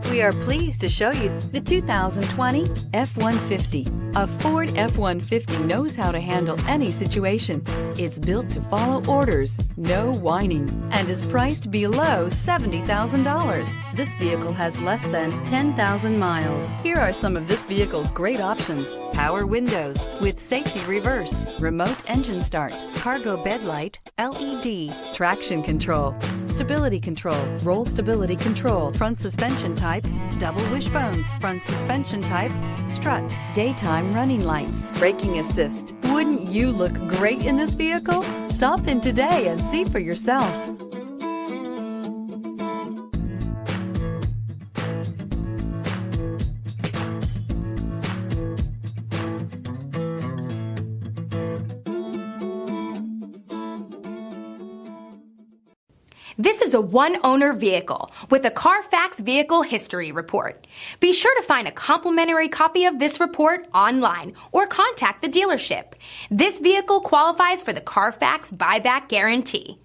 We are pleased to show you the 2020 F-150. A Ford F-150 knows how to handle any situation. It's built to follow orders, no whining, and is priced below $70,000. This vehicle has less than 10,000 miles. Here are some of this vehicle's great options: power windows with safety reverse, remote engine start, cargo bed light, LED, traction control, stability control, roll stability control, front suspension type, double wishbones, front suspension type, strut, daytime running lights, braking assist. Wouldn't you look great in this vehicle? Stop in today and see for yourself. This is a one-owner vehicle with a Carfax Vehicle History Report. Be sure to find a complimentary copy of this report online or contact the dealership. This vehicle qualifies for the Carfax Buyback Guarantee.